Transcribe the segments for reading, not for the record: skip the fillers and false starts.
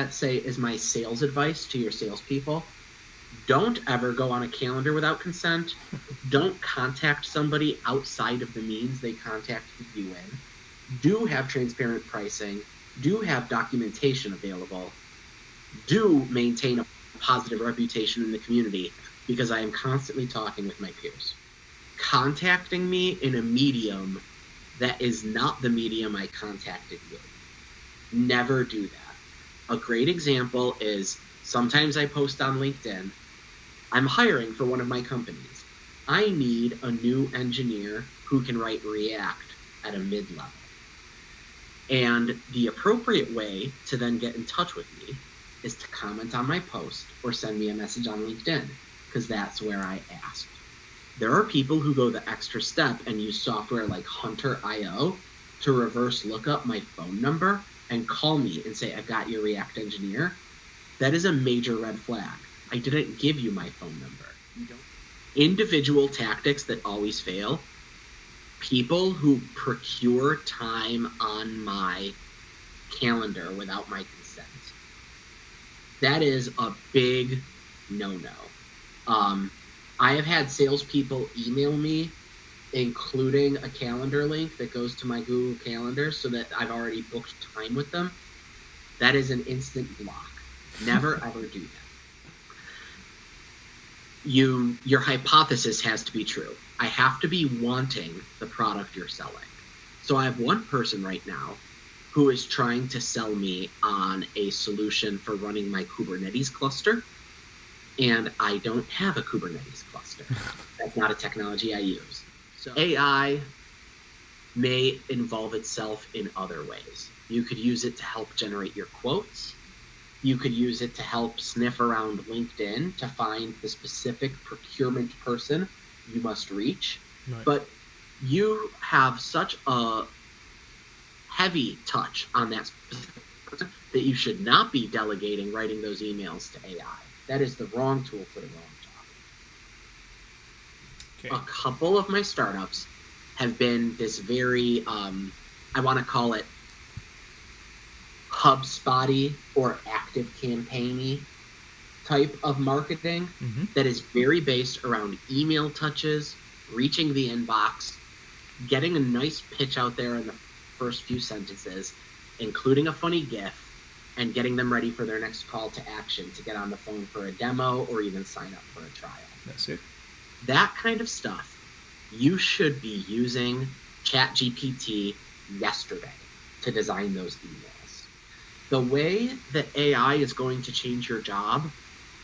that say is my sales advice to your salespeople. Don't ever go on a calendar without consent. Don't contact somebody outside of the means they contacted you in. Do have transparent pricing. Do have documentation available. Do maintain a positive reputation in the community, because I am constantly talking with my peers. Contacting me in a medium that is not the medium I contacted you. Never do that. A great example is sometimes I post on LinkedIn, I'm hiring for one of my companies. I need a new engineer who can write React at a mid-level. And the appropriate way to then get in touch with me is to comment on my post or send me a message on LinkedIn, because that's where I asked. There are people who go the extra step and use software like Hunter.io to reverse look up my phone number and call me and say, I've got your React engineer. That is a major red flag. I didn't give you my phone number. You don't. Individual tactics that always fail. People who procure time on my calendar without my consent. That is a big no-no. I have had salespeople email me, including a calendar link that goes to my Google Calendar so that I've already booked time with them. That is an instant block. Never, ever do that. Your hypothesis has to be true. I have to be wanting the product you're selling. So I have one person right now who is trying to sell me on a solution for running my Kubernetes cluster, and I don't have a Kubernetes cluster. That's not a technology I use. So AI may involve itself in other ways. You could use it to help generate your quotes. You could use it to help sniff around LinkedIn to find the specific procurement person you must reach. Right. But you have such a heavy touch on that specific person that you should not be delegating writing those emails to AI. That is the wrong tool for the wrong job. Okay. A couple of my startups have been this very, I want to call it HubSpot-y or active campaign-y type of marketing that is very based around email touches, reaching the inbox, getting a nice pitch out there in the first few sentences, including a funny GIF, and getting them ready for their next call to action to get on the phone for a demo or even sign up for a trial. That's it. That kind of stuff, you should be using ChatGPT yesterday to design those emails. The way that AI is going to change your job,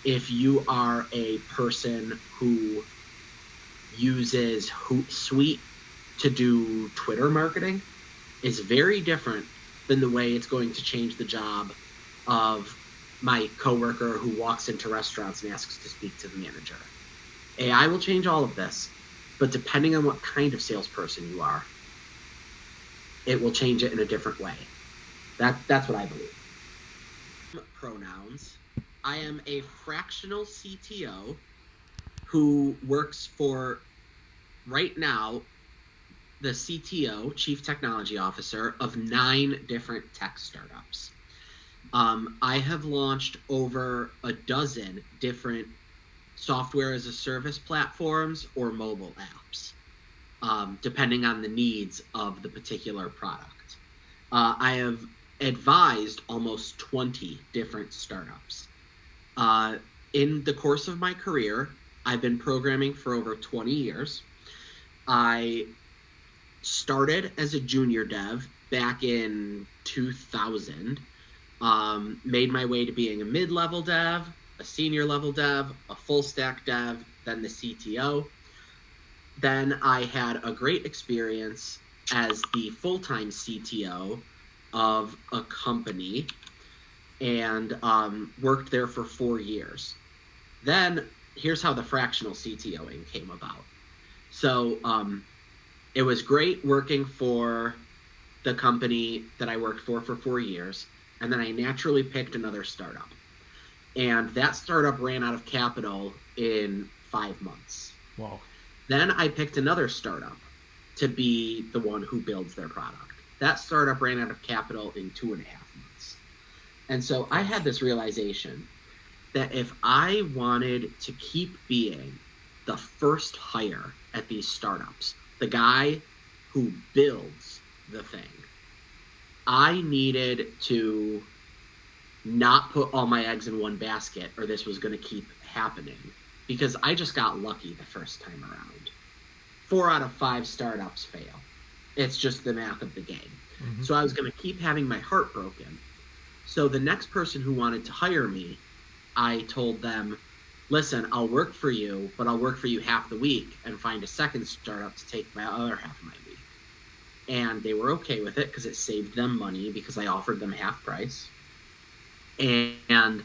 if you are a person who uses Hootsuite to do Twitter marketing, is very different than the way it's going to change the job of my coworker who walks into restaurants and asks to speak to the manager. AI will change all of this, but depending on what kind of salesperson you are, it will change it in a different way. That's what I believe. Pronouns. I am a fractional CTO who works for, right now, the CTO, Chief Technology Officer, of 9 different tech startups. I have launched over a dozen different software as a service platforms or mobile apps, depending on the needs of the particular product. I have advised almost 20 different startups. In the course of my career, I've been programming for over 20 years. I started as a junior dev back in 2000, made my way to being a mid-level dev, a senior level dev, a full stack dev, then the CTO. Then I had a great experience as the full-time CTO of a company and worked there for 4 years. Then here's how the fractional CTOing came about. So it was great working for the company that I worked for 4 years, and then I naturally picked another startup. And that startup ran out of capital in 5 months. Wow. Then I picked another startup to be the one who builds their product. That startup ran out of capital in 2.5 months. And so I had this realization that if I wanted to keep being the first hire at these startups, the guy who builds the thing, I needed to not put all my eggs in one basket, or this was going to keep happening, because I just got lucky the first time around. 4 out of 5 startups fail. It's just the math of the game. Mm-hmm. So I was going to keep having my heart broken. So the next person who wanted to hire me, I told them, listen, I'll work for you, but I'll work for you half the week and find a second startup to take my other half of my week. And they were okay with it because it saved them money because I offered them half price. And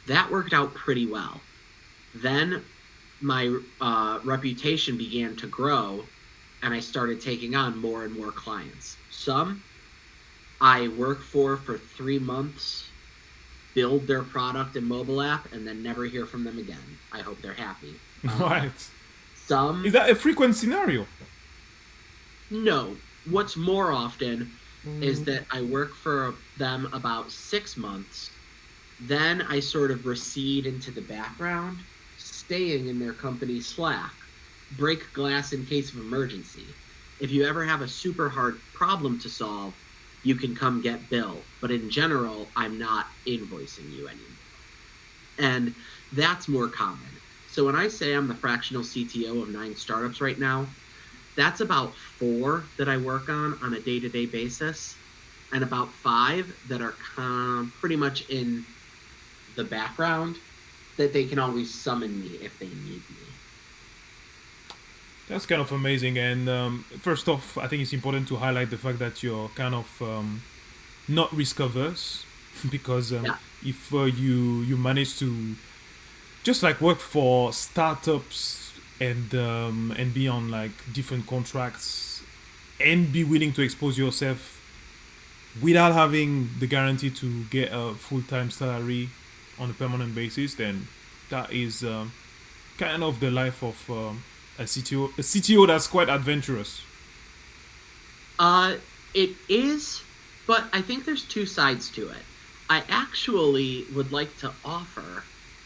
that worked out pretty well. Then my reputation began to grow, and I started taking on more and more clients. Some I work for 3 months, build their product and mobile app, and then never hear from them again. I hope they're happy. Right. Some, Is that a frequent scenario? no. What's more often is that I work for them about 6 months, then I sort of recede into the background, staying in their company Slack, break glass in case of emergency. If you ever have a super hard problem to solve, you can come get Bill. But in general, I'm not invoicing you anymore. And that's more common. So when I say I'm the fractional CTO of 9 startups right now, that's about 4 that I work on a day-to-day basis, and about 5 that are pretty much in the background that they can always summon me if they need me. That's kind of amazing. And first off, I think it's important to highlight the fact that you're kind of not risk averse, because Yeah. if you manage to just like work for startups and be on like different contracts and be willing to expose yourself without having the guarantee to get a full-time salary on a permanent basis, then that is kind of the life of a CTO that's quite adventurous. Uh, it is, but I think there's 2 sides to it. I actually would like to offer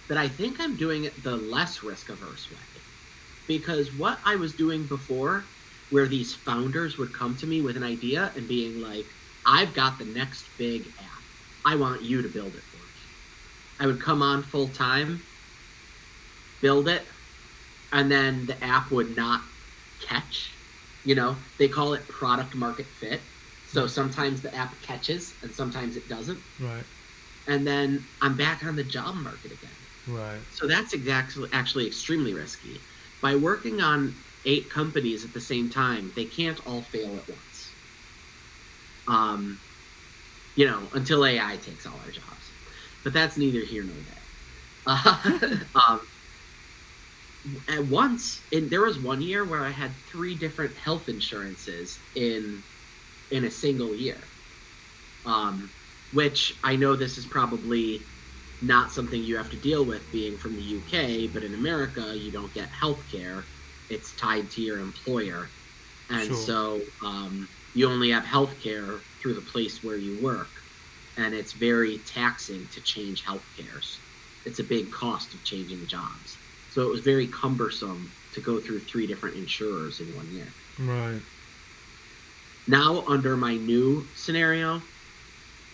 that I think I'm doing it the less risk averse way. Because what I was doing before, where these founders would come to me with an idea and being like, I've got the next big app. I want you to build it for me. I would come on full time, build it, and then the app would not catch. They call it product market fit. So sometimes the app catches and sometimes it doesn't. Right. And then I'm back on the job market again. Right. So that's actually extremely risky. By working on 8 companies at the same time, they can't all fail at once. Until AI takes all our jobs. But that's neither here nor there. At once, there was one year where I had 3 different health insurances in a single year. Which I know this is probably not something you have to deal with being from the UK, but in America, you don't get health care. It's tied to your employer. And Sure. so you only have health care through the place where you work. And it's very taxing to change health cares. It's a big cost of changing jobs. So it was very cumbersome to go through 3 different insurers in 1 year. Right. Now, under my new scenario,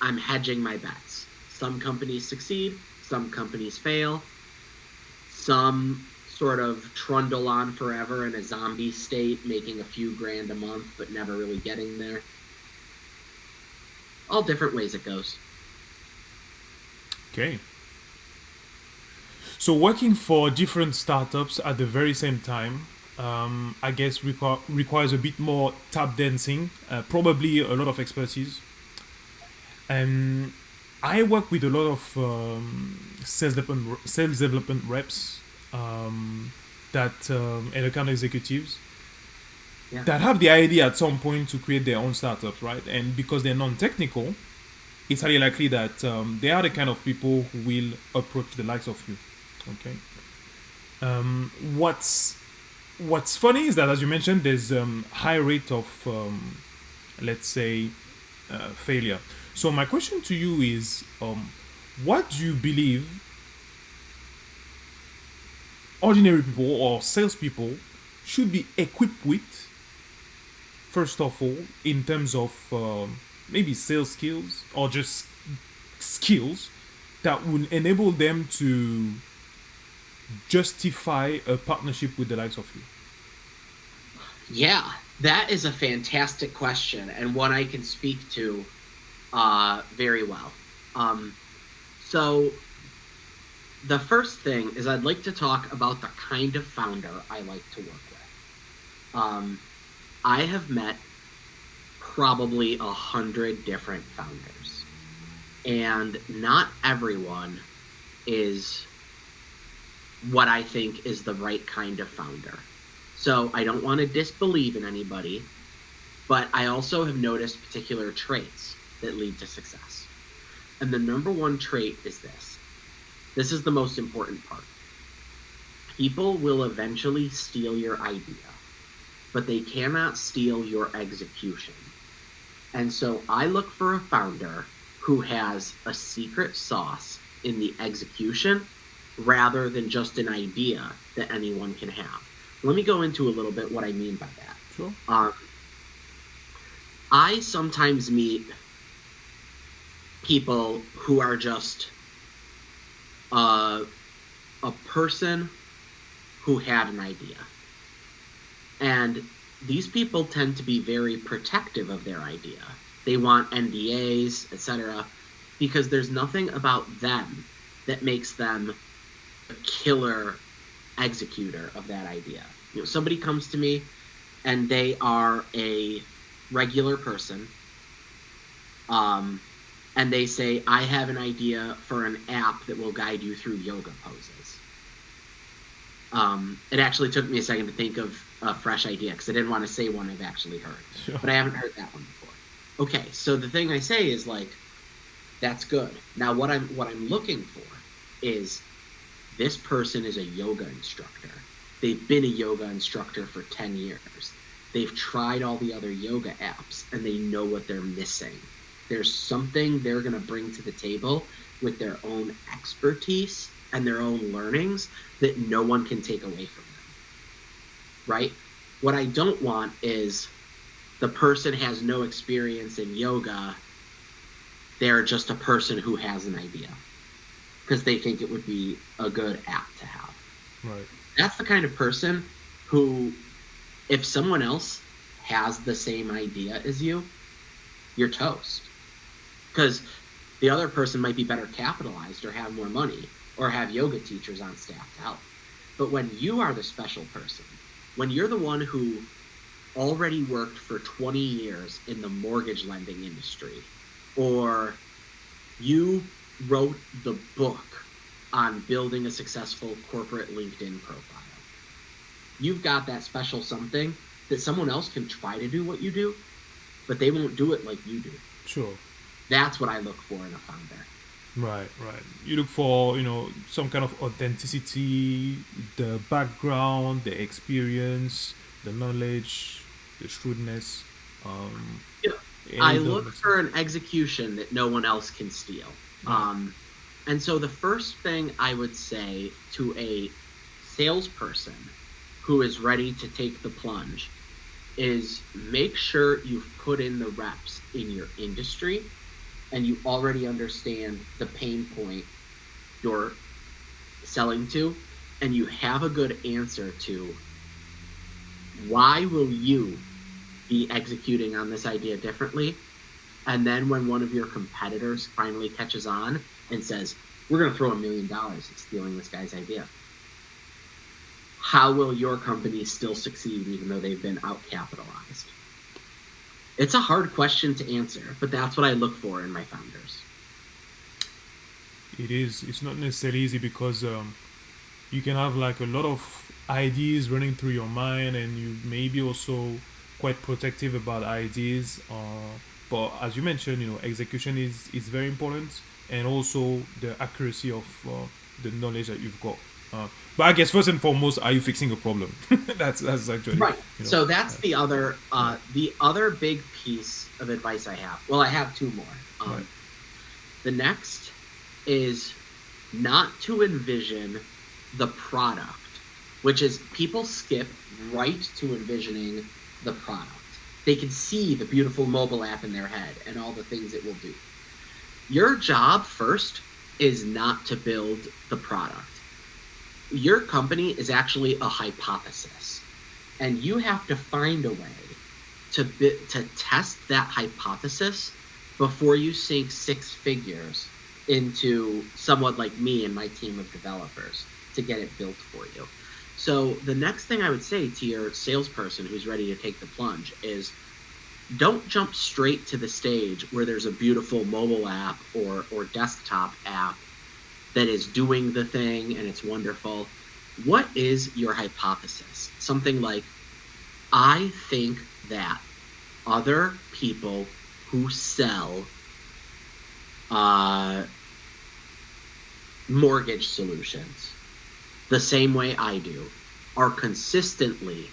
I'm hedging my bets. Some companies succeed, some companies fail, some sort of trundle on forever in a zombie state, making a few grand a month, but never really getting there. All different ways it goes. Okay. So working for different startups at the very same time, I guess requires a bit more tap dancing, probably a lot of expertise. And I work with a lot of sales development reps and account executives Yeah. that have the idea at some point to create their own startups, right? And because they're non-technical, it's highly likely that they are the kind of people who will approach the likes of you. Okay. What's funny is that, as you mentioned, there's high rate of let's say failure. So my question to you is, what do you believe ordinary people or salespeople should be equipped with, first of all, in terms of maybe sales skills or just skills that will enable them to justify a partnership with the likes of you? Yeah, that is a fantastic question and one I can speak to very well. Um, so, the first thing is I'd like to talk about the kind of founder I like to work with. I have met probably 100 different founders, and not everyone is what I think is the right kind of founder. So I don't want to disbelieve in anybody, but I also have noticed particular traits that lead to success. And the number one trait is this. This is the most important part. People will eventually steal your idea, but they cannot steal your execution. And so I look for a founder who has a secret sauce in the execution rather than just an idea that anyone can have. Let me go into a little bit what I mean by that. Sure. I sometimes meet people who are just a person who had an idea. And these people tend to be very protective of their idea. They want NDAs, etc., because there's nothing about them that makes them a killer executor of that idea. You know, somebody comes to me and they are a regular person, and they say, I have an idea for an app that will guide you through yoga poses. It actually took me a second to think of a fresh idea because I didn't want to say one I've actually heard. Sure. But I haven't heard that one before. Okay, so the thing I say is like, that's good. Now what I'm looking for is this person is a yoga instructor. They've been a yoga instructor for 10 years. They've tried all the other yoga apps and they know what they're missing. There's something they're going to bring to the table with their own expertise and their own learnings that no one can take away from them. Right? What I don't want is the person has no experience in yoga. They're just a person who has an idea because they think it would be a good app to have. Right. That's the kind of person who, if someone else has the same idea as you, you're toast. Because the other person might be better capitalized or have more money or have yoga teachers on staff to help. But when you are the special person, when you're the one who already worked for 20 years in the mortgage lending industry, or you wrote the book on building a successful corporate LinkedIn profile, you've got that special something that someone else can try to do what you do, but they won't do it like you do. Sure. That's what I look for in a founder. Right. You look for, some kind of authenticity, the background, the experience, the knowledge, the shrewdness. I look for an execution that no one else can steal. Right. And so the first thing I would say to a salesperson who is ready to take the plunge is make sure you've put in the reps in your industry and you already understand the pain point you're selling to, and you have a good answer to why will you be executing on this idea differently. And then when one of your competitors finally catches on and says, we're going to throw $1 million at stealing this guy's idea, how will your company still succeed even though they've been out-capitalized? It's a hard question to answer, but that's what I look for in my founders. It is. It's not necessarily easy because you can have like a lot of ideas running through your mind, and you may be also quite protective about ideas. But as you mentioned, execution is very important, and also the accuracy of the knowledge that you've got. But I guess first and foremost, are you fixing a problem? that's actually right. So that's the other big piece of advice I have. Well, I have two more. Right. The next is not to envision the product, which is people skip right to envisioning the product. They can see the beautiful mobile app in their head and all the things it will do. Your job first is not to build the product. Your company is actually a hypothesis, and you have to find a way to test that hypothesis before you sink 6 figures into someone like me and my team of developers to get it built for you. So the next thing I would say to your salesperson who's ready to take the plunge is, don't jump straight to the stage where there's a beautiful mobile app or desktop app that is doing the thing and it's wonderful. What is your hypothesis? Something like, I think that other people who sell mortgage solutions the same way I do are consistently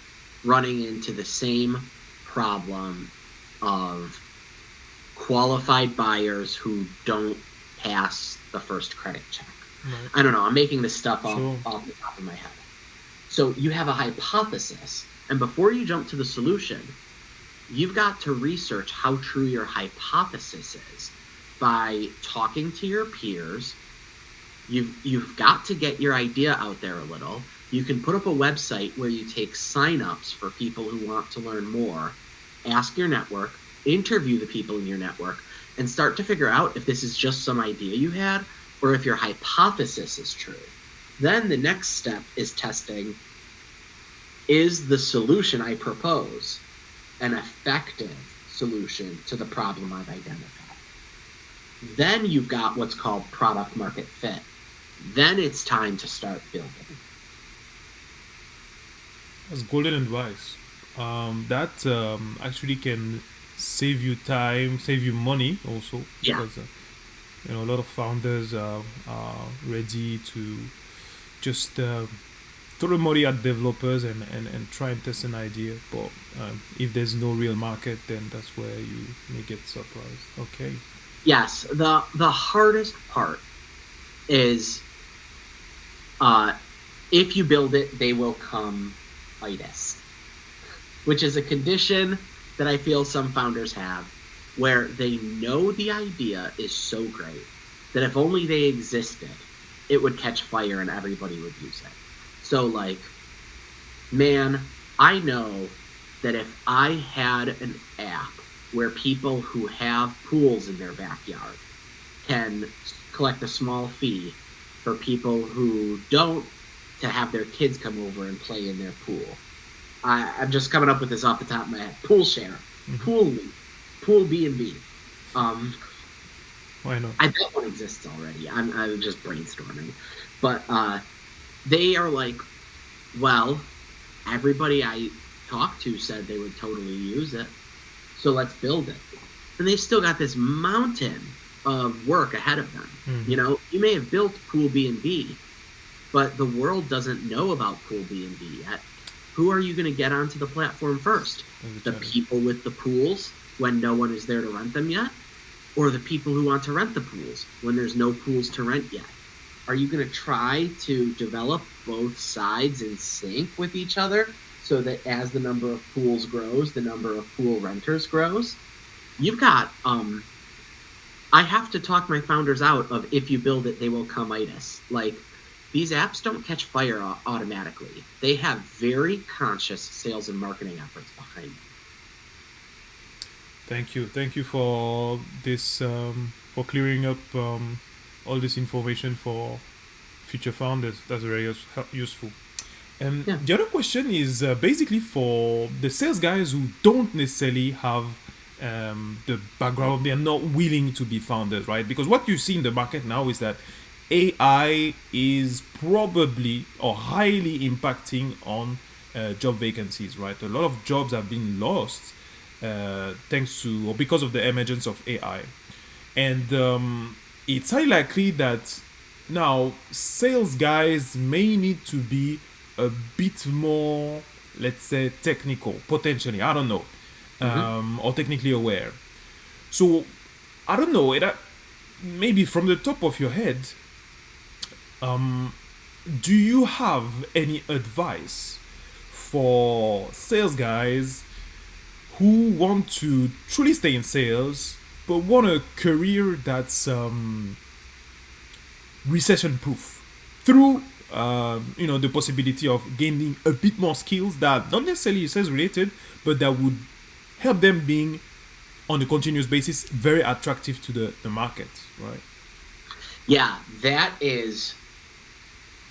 running into the same problem of qualified buyers who don't pass the first credit check. Right. I don't know. I'm making this stuff Sure. off the top of my head. So you have a hypothesis, and before you jump to the solution, you've got to research how true your hypothesis is by talking to your peers. You've got to get your idea out there a little. You can put up a website where you take signups for people who want to learn more, ask your network, interview the people in your network, and start to figure out if this is just some idea you had or if your hypothesis is true. Then the next step is testing, is the solution I propose an effective solution to the problem I've identified? Then you've got what's called product market fit. Then it's time to start building. That's golden advice. That actually can save you time, save you money also. Yeah. Because a lot of founders are ready to just throw money at developers and try and test an idea. But if there's no real market, then that's where you may get surprised. Okay. Yes, the hardest part is if you build it, they will come itis, which is a condition that I feel some founders have, where they know the idea is so great that if only they existed, it would catch fire and everybody would use it. So like, man, I know that if I had an app where people who have pools in their backyard can collect a small fee for people who don't, to have their kids come over and play in their pool. I'm just coming up with this off the top of my head. Pool share, pool B&B. Why not? I bet one exists already. I'm just brainstorming, but they are like, well, everybody I talked to said they would totally use it, so let's build it. And they've still got this mountain of work ahead of them. Mhm. You know, you may have built Pool B&B, but the world doesn't know about Pool B&B yet. Who are you going to get onto the platform first? The people with the pools when no one is there to rent them yet? Or the people who want to rent the pools when there's no pools to rent yet? Are you going to try to develop both sides in sync with each other so that as the number of pools grows, the number of pool renters grows? You've got, I have to talk my founders out of, if you build it, they will come itis. Like, these apps don't catch fire automatically. They have very conscious sales and marketing efforts behind them. Thank you for this, for clearing up all this information for future founders. That's very useful. Yeah. The other question is basically for the sales guys who don't necessarily have the background, they're not willing to be founders, right? Because what you see in the market now is that AI is probably or highly impacting on job vacancies, right? A lot of jobs have been lost thanks to or because of the emergence of AI. And it's highly likely that now sales guys may need to be a bit more, let's say, technical, potentially, I don't know, or technically aware. So, I don't know, maybe from the top of your head, do you have any advice for sales guys who want to truly stay in sales but want a career that's recession proof through the possibility of gaining a bit more skills that not necessarily sales related, but that would help them being on a continuous basis very attractive to the market, right? Yeah, that is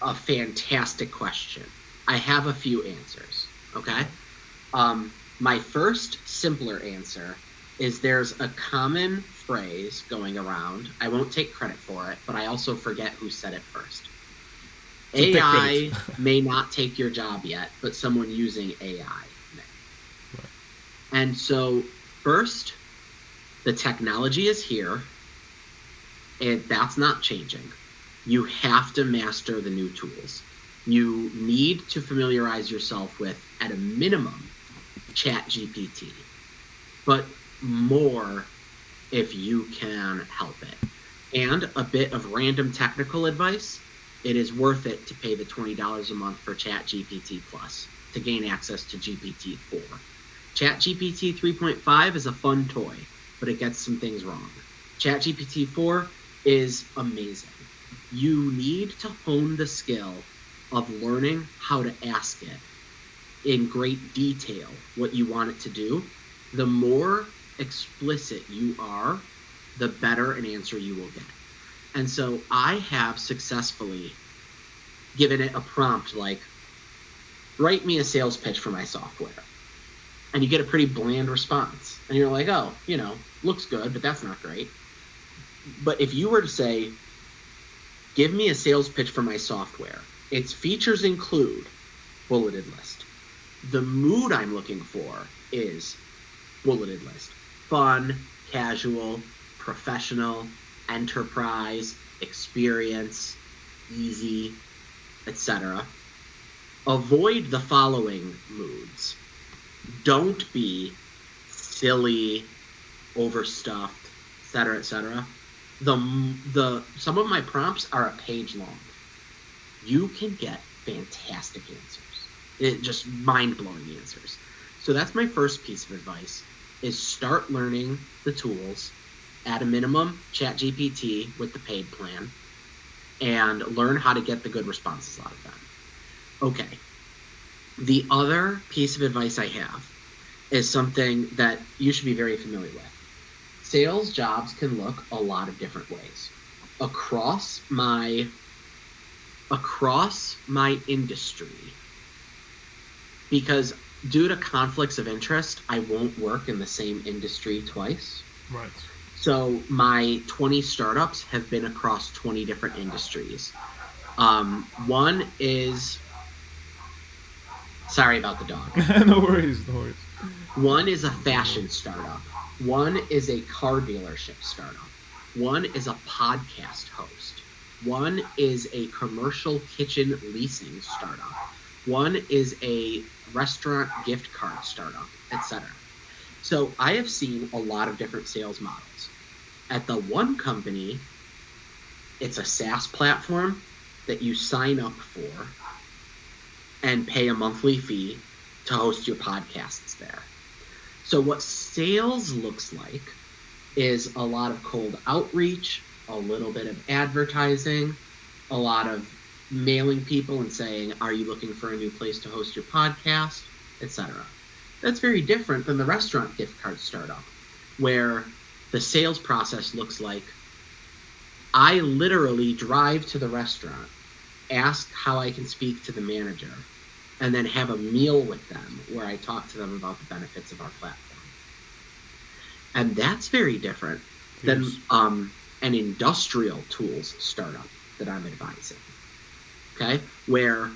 a fantastic question. I have a few answers. Okay. My first simpler answer is there's a common phrase going around. I won't take credit for it, but I also forget who said it first. So take AI credit. may not take your job yet, but someone using AI may. Right. And so, first, the technology is here, and that's not changing. You have to master the new tools. You need to familiarize yourself with, at a minimum, ChatGPT, but more if you can help it. And a bit of random technical advice: it is worth it to pay the $20 a month for ChatGPT Plus to gain access to GPT-4. ChatGPT 3.5 is a fun toy, but it gets some things wrong. ChatGPT 4 is amazing. You need to hone the skill of learning how to ask it in great detail what you want it to do. The more explicit you are, the better an answer you will get. And so I have successfully given it a prompt like, write me a sales pitch for my software. And you get a pretty bland response. And you're like, oh, looks good, but that's not great. But if you were to say, give me a sales pitch for my software, its features include bulleted list. The mood I'm looking for is bulleted list. Fun, casual, professional, enterprise, experience, easy, etc. Avoid the following moods. Don't be silly, overstuffed, etc., etc. Some of my prompts are a page long. You can get fantastic answers. Just mind-blowing answers. So that's my first piece of advice, is start learning the tools, at a minimum, ChatGPT with the paid plan, and learn how to get the good responses out of them. Okay. The other piece of advice I have is something that you should be very familiar with. Sales jobs can look a lot of different ways. Across my industry, because due to conflicts of interest, I won't work in the same industry twice. Right. So my 20 startups have been across 20 different industries. One is... Sorry about the dog. No worries. One is a fashion startup. One is a car dealership startup. One is a podcast host. One is a commercial kitchen leasing startup. One is a restaurant gift card startup, etc. So I have seen a lot of different sales models. At the one company, it's a SaaS platform that you sign up for and pay a monthly fee to host your podcasts there. So what sales looks like is a lot of cold outreach, a little bit of advertising, a lot of mailing people and saying, are you looking for a new place to host your podcast, etc. That's very different than the restaurant gift card startup, where the sales process looks like, I literally drive to the restaurant, ask how I can speak to the manager, and then have a meal with them where I talk to them about the benefits of our platform. And that's very different than an industrial tools startup that I'm advising. Okay? Where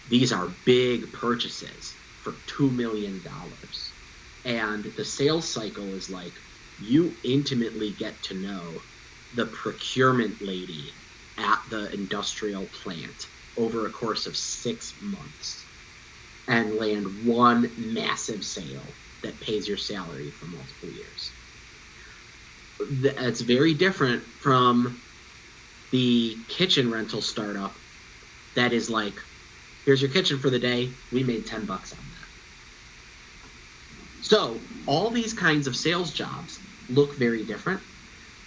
these are big purchases for $2 million. And the sales cycle is like, you intimately get to know the procurement lady at the industrial plant over a course of 6 months and land one massive sale that pays your salary for multiple years. It's very different from the kitchen rental startup that is like, here's your kitchen for the day. We made $10 on that. So all these kinds of sales jobs look very different,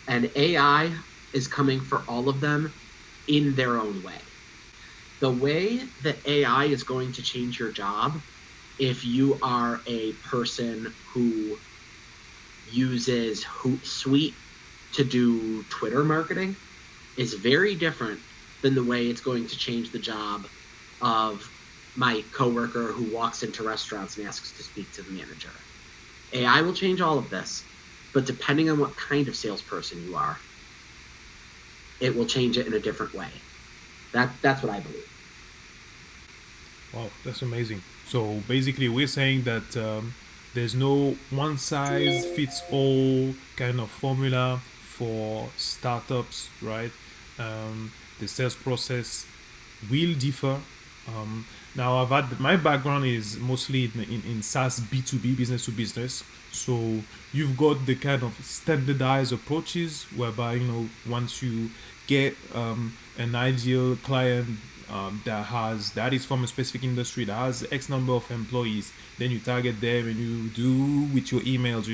and AI is coming for all of them in their own way. The way that AI is going to change your job, if you are a person who uses Hootsuite to do Twitter marketing, is very different than the way it's going to change the job of my coworker who walks into restaurants and asks to speak to the manager. AI will change all of this, but depending on what kind of salesperson you are, it will change it in a different way. That's what I believe. Wow, that's amazing. So basically, we're saying that there's no one size fits all kind of formula for startups, right? The sales process will differ. Now, I've had my background is mostly in SaaS B2B, business to business. So you've got the kind of standardized approaches whereby, once you get an ideal client that is from a specific industry that has X number of employees, then you target them and you do with your emails,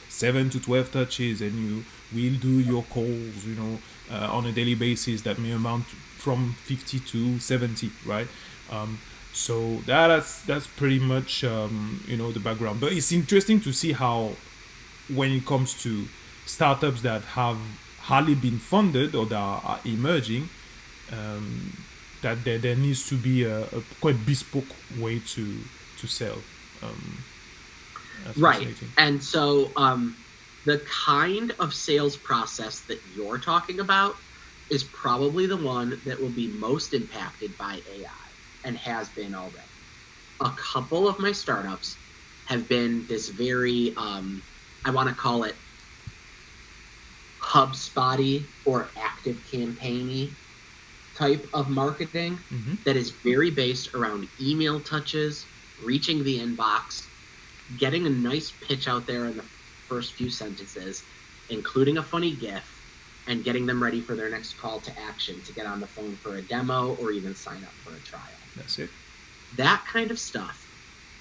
7 to 12 touches, and you will do your calls, on a daily basis that may amount from 50 to 70, right? So that's pretty much the background. But it's interesting to see how, when it comes to startups that have hardly been funded or that are emerging, that there needs to be a quite bespoke way to sell. That's Right. fascinating. And so the kind of sales process that you're talking about is probably the one that will be most impacted by AI and has been already. A couple of my startups have been this very, I want to call it HubSpotty or active campaigny type of marketing that is very based around email touches, reaching the inbox, getting a nice pitch out there in the first few sentences, including a funny GIF, and getting them ready for their next call to action to get on the phone for a demo or even sign up for a trial. That's it. That kind of stuff,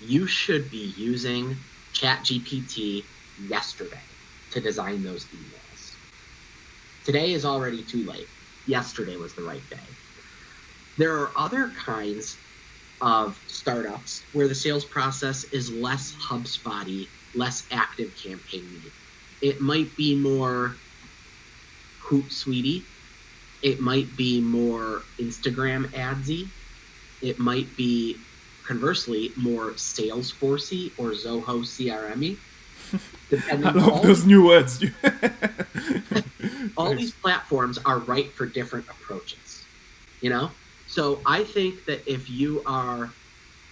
you should be using ChatGPT yesterday to design those emails. Today is already too late. Yesterday was the right day. There are other kinds of startups where the sales process is less HubSpotty, less active campaigny. It might be more Hootsuite. It might be more Instagram adsy. It might be, conversely, more Salesforcey or Zoho CRM-y. I love those new words. All these platforms are right for different approaches, So I think that if you are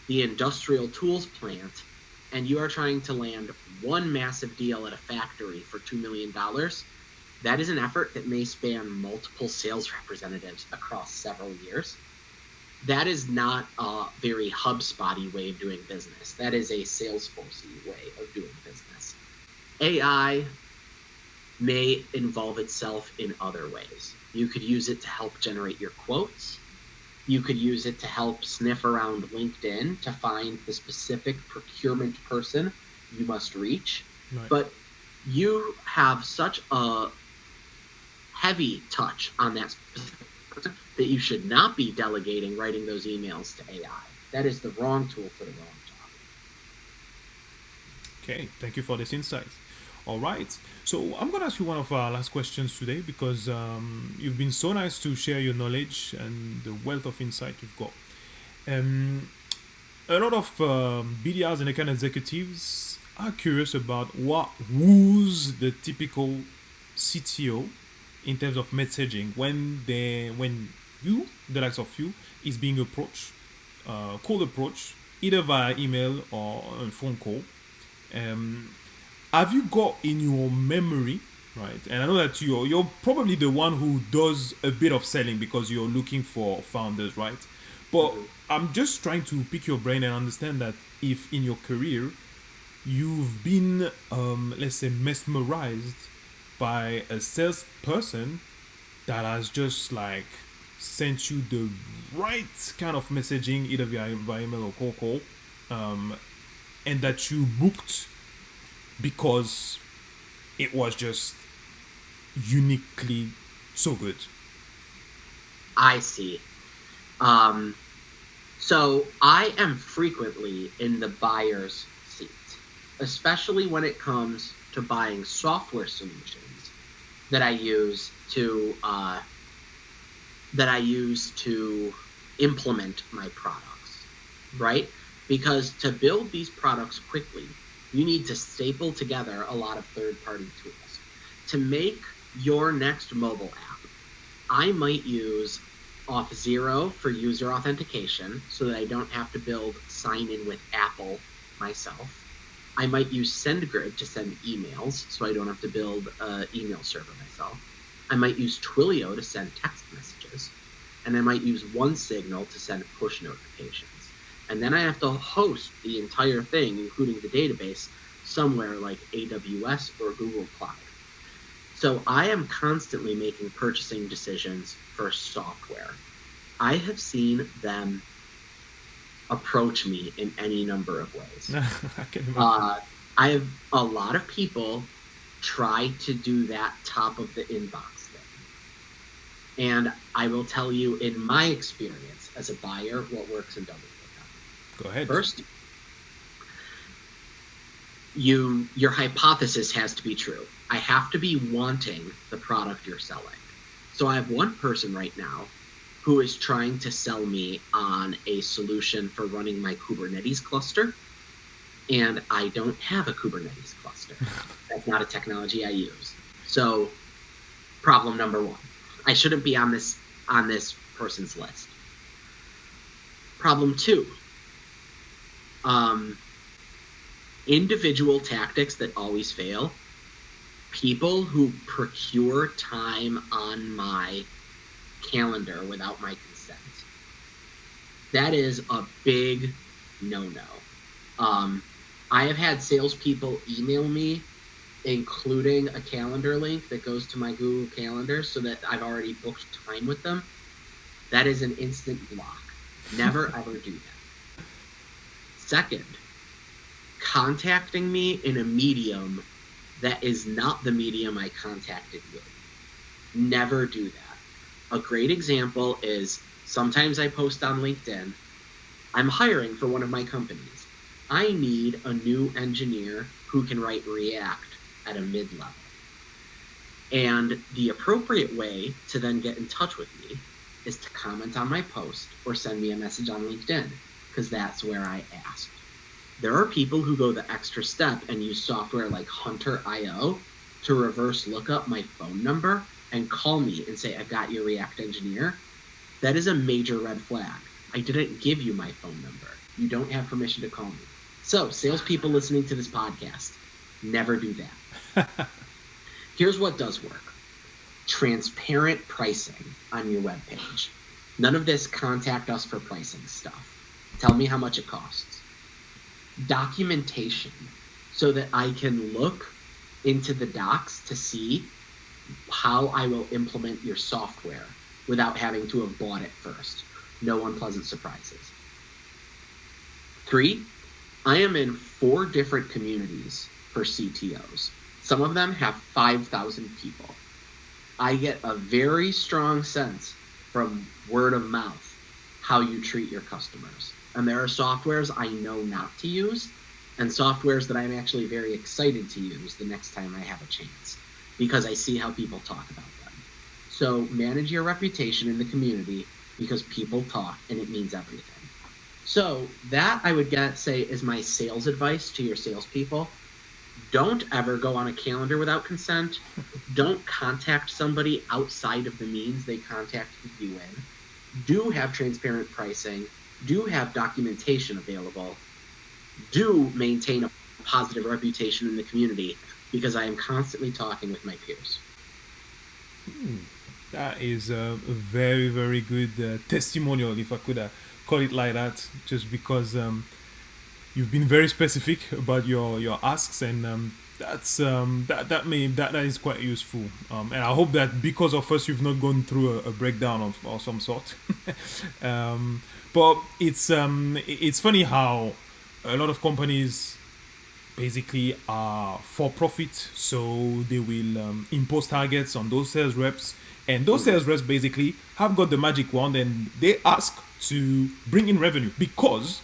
the industrial tools plant and you are trying to land one massive deal at a factory for $2 million, that is an effort that may span multiple sales representatives across several years. That is not a very HubSpotty way of doing business. That is a Salesforcey way of doing business. AI may involve itself in other ways. You could use it to help generate your quotes. You could use it to help sniff around LinkedIn to find the specific procurement person you must reach. Right. But you have such a heavy touch on that specific person that you should not be delegating writing those emails to AI. That is the wrong tool for the wrong job. Okay, thank you for this insight. All right, so I'm gonna ask you one of our last questions today because you've been so nice to share your knowledge and the wealth of insight you've got. A lot of BDRs and account executives are curious about who's the typical CTO in terms of messaging when you, the likes of you, is being approached, cold approach, either via email or a phone call. Have you got in your memory, right? And I know that you're probably the one who does a bit of selling because you're looking for founders, right? But I'm just trying to pick your brain and understand that if in your career you've been, let's say, mesmerized by a salesperson that has just like sent you the right kind of messaging, either via email or cold call, and that you booked because it was just uniquely so good. I see. Um, so I am frequently in the buyer's seat, especially when it comes to buying software solutions that I use to implement my products, right? Because to build these products quickly, you need to staple together a lot of third-party tools. To make your next mobile app, I might use Auth0 for user authentication so that I don't have to build sign-in with Apple myself. I might use SendGrid to send emails so I don't have to build an email server myself. I might use Twilio to send text messages. And I might use OneSignal to send push notifications. And then I have to host the entire thing, including the database, somewhere like AWS or Google Cloud. So I am constantly making purchasing decisions for software. I have seen them approach me in any number of ways. I can imagine. I have a lot of people try to do that top of the inbox thing. And I will tell you, in my experience as a buyer, what works and doesn't work. Go ahead. First, your hypothesis has to be true. I have to be wanting the product you're selling. So I have one person right now who is trying to sell me on a solution for running my Kubernetes cluster, and I don't have a Kubernetes cluster. That's not a technology I use. So problem number one, I shouldn't be on this person's list. Problem two, individual tactics that always fail. People who procure time on my calendar without my consent. That is a big no-no. I have had salespeople email me, including a calendar link that goes to my Google Calendar so that I've already booked time with them. That is an instant block. Never ever do that. Second, contacting me in a medium that is not the medium I contacted you. Never do that. A great example is sometimes I post on LinkedIn, I'm hiring for one of my companies. I need a new engineer who can write React at a mid-level. And the appropriate way to then get in touch with me is to comment on my post or send me a message on LinkedIn, because that's where I asked. There are people who go the extra step and use software like Hunter.io to reverse look up my phone number and call me and say, I've got your React engineer. That is a major red flag. I didn't give you my phone number. You don't have permission to call me. So, salespeople listening to this podcast, never do that. Here's what does work. Transparent pricing on your webpage. None of this contact us for pricing stuff. Tell me how much it costs. Documentation, so that I can look into the docs to see how I will implement your software without having to have bought it first. No unpleasant surprises. 3, I am in 4 different communities for CTOs. Some of them have 5,000 people. I get a very strong sense from word of mouth how you treat your customers. And there are softwares I know not to use, and softwares that I'm actually very excited to use the next time I have a chance, because I see how people talk about them. So manage your reputation in the community, because people talk and it means everything. So that, I would say, is my sales advice to your salespeople. Don't ever go on a calendar without consent. Don't contact somebody outside of the means they contacted you in. Do have transparent pricing. Do have documentation available. Do maintain a positive reputation in the community, because I am constantly talking with my peers. That is a very, very good testimonial, if I could call it like that, just because you've been very specific about your asks, and that is quite useful, and I hope that because of us you've not gone through a breakdown of some sort. um, but it's funny how a lot of companies basically are for profit, so they will impose targets on those sales reps, and those sales reps basically have got the magic wand and they ask to bring in revenue because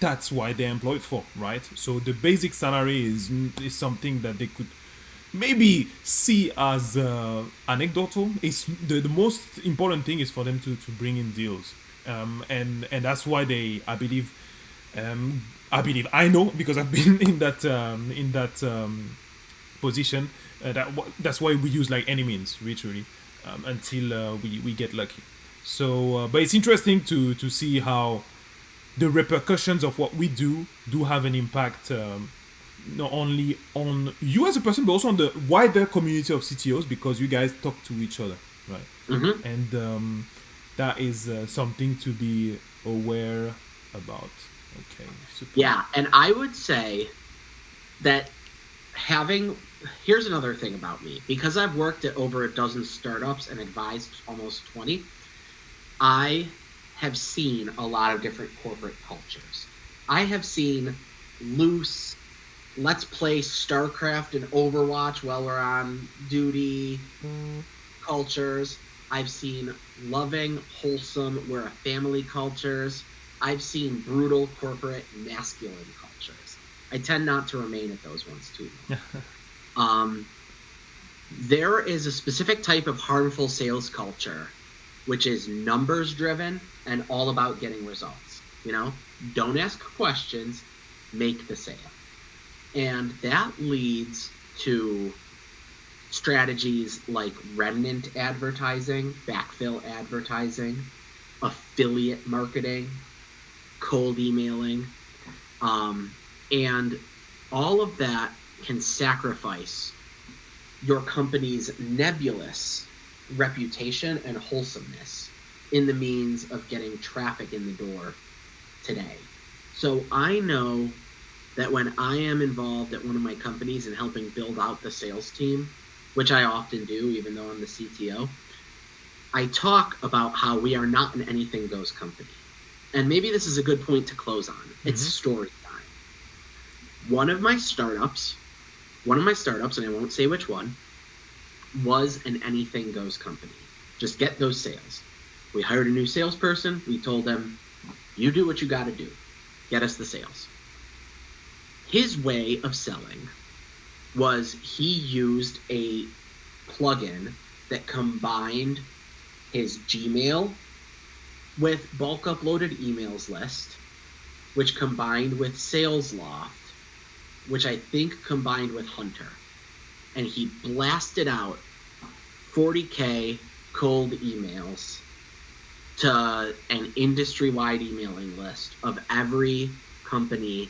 that's why they're employed for, right? So the basic salary is something that they could maybe see as anecdotal. It's the most important thing is for them to bring in deals, and that's why they, um, I know because I've been in that position. That's why we use like any means, literally, until we get lucky. So, but it's interesting to see how the repercussions of what we do have an impact, not only on you as a person but also on the wider community of CTOs because you guys talk to each other, right? Mm-hmm. And that is something to be aware about. Okay, super. Yeah, and I would say that having here's another thing about me, because I've worked at over a dozen startups and advised almost 20. I have seen a lot of different corporate cultures. I have seen loose, let's play StarCraft and Overwatch while we're on duty cultures. I've seen loving, wholesome, we're a family cultures. I've seen brutal, corporate, masculine cultures. I tend not to remain at those ones too long. There is a specific type of harmful sales culture which is numbers driven and all about getting results. Don't ask questions, make the sale. And that leads to strategies like remnant advertising, backfill advertising, affiliate marketing, cold emailing, and all of that can sacrifice your company's nebulous reputation and wholesomeness in the means of getting traffic in the door today. So I know that when I am involved at one of my companies and helping build out the sales team, which I often do, even though I'm the CTO, I talk about how we are not an anything goes company. And maybe this is a good point to close on. It's story time. One of my startups, and I won't say which one, was an anything goes company. Just get those sales. We hired a new salesperson. We told them, you do what you got to do. Get us the sales. His way of selling was he used a plugin that combined his Gmail with bulk uploaded emails list, which combined with SalesLoft, which I think combined with Hunter. And he blasted out 40K cold emails to an industry-wide emailing list of every company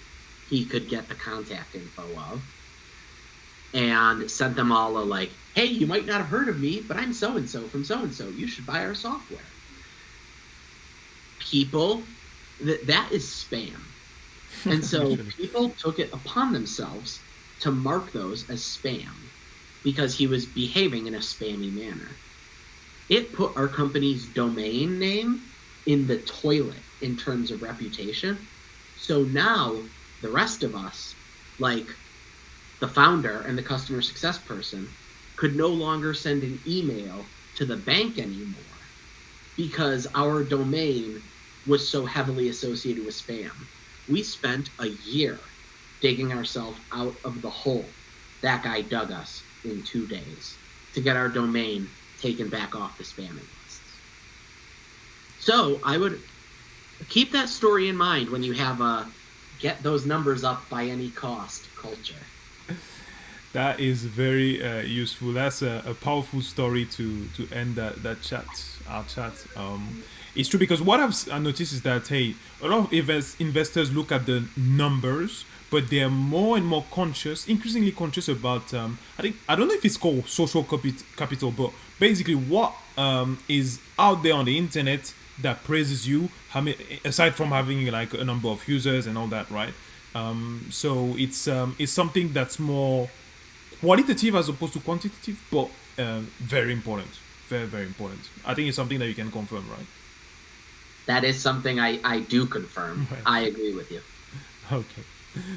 he could get the contact info of, and sent them all a like, hey, you might not have heard of me, but I'm so-and-so from so-and-so. You should buy our software. People, that is spam. And so people took it upon themselves to mark those as spam because he was behaving in a spammy manner. It put our company's domain name in the toilet in terms of reputation. So now the rest of us, like the founder and the customer success person, could no longer send an email to the bank anymore because our domain was so heavily associated with spam. We spent a year digging ourselves out of the hole that guy dug us in 2 days to get our domain taken back off the spamming lists. So I would keep that story in mind when you have a get those numbers up by any cost culture. That is very useful. That's a powerful story to end our chat. It's true because what I noticed is that, hey, a lot of investors look at the numbers, but they're more and more conscious, increasingly conscious about, I don't know if it's called social capital, but basically what is out there on the internet that praises you, aside from having like a number of users and all that, right? So it's something that's more qualitative as opposed to quantitative, but very important, very very important. I think it's something that you can confirm, right? That is something I do confirm. Right. I agree with you. Okay,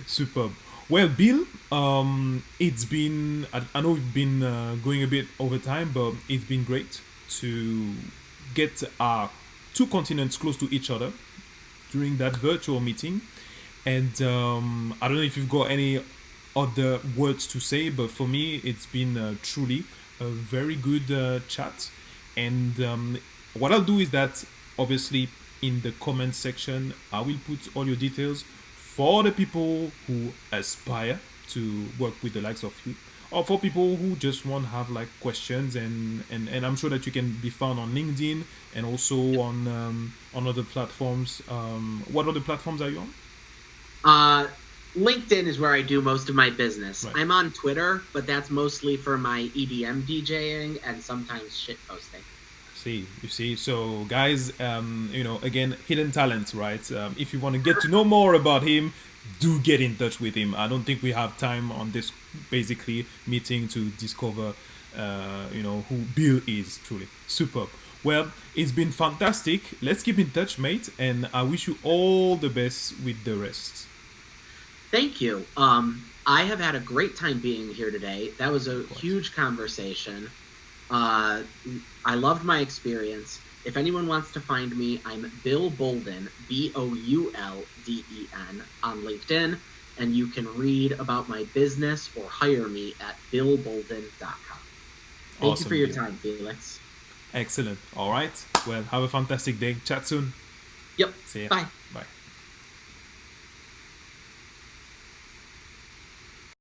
superb. Well, Bill, it's been, I know we've been going a bit over time, but it's been great to get our two continents close to each other during that virtual meeting. And I don't know if you've got any other words to say, but for me, it's been truly a very good chat. And what I'll do is that obviously in the comment section, I will put all your details for the people who aspire to work with the likes of you, or for people who just want to have like questions. And I'm sure that you can be found on LinkedIn and also on other platforms. What other platforms are you on? Uh, LinkedIn is where I do most of my business. Right. I'm on Twitter, but that's mostly for my EDM DJing and sometimes shit posting. See, you see. So, guys, again, hidden talent, right? If you want to get to know more about him, do get in touch with him. I don't think we have time on this basically meeting to discover, who Bill is. Truly superb. Well, it's been fantastic. Let's keep in touch, mate, and I wish you all the best with the rest. Thank you. I have had a great time being here today. That was a Of course. huge conversation. Uh, I loved my experience. If anyone wants to find me, I'm Bill Boulden, Boulden, on LinkedIn, and you can read about my business or hire me at billbolden.com. Thank you for Awesome, your Bill. time, Felix. Excellent. All right. Well, have a fantastic day. Chat soon. Yep. See ya. Bye. Bye.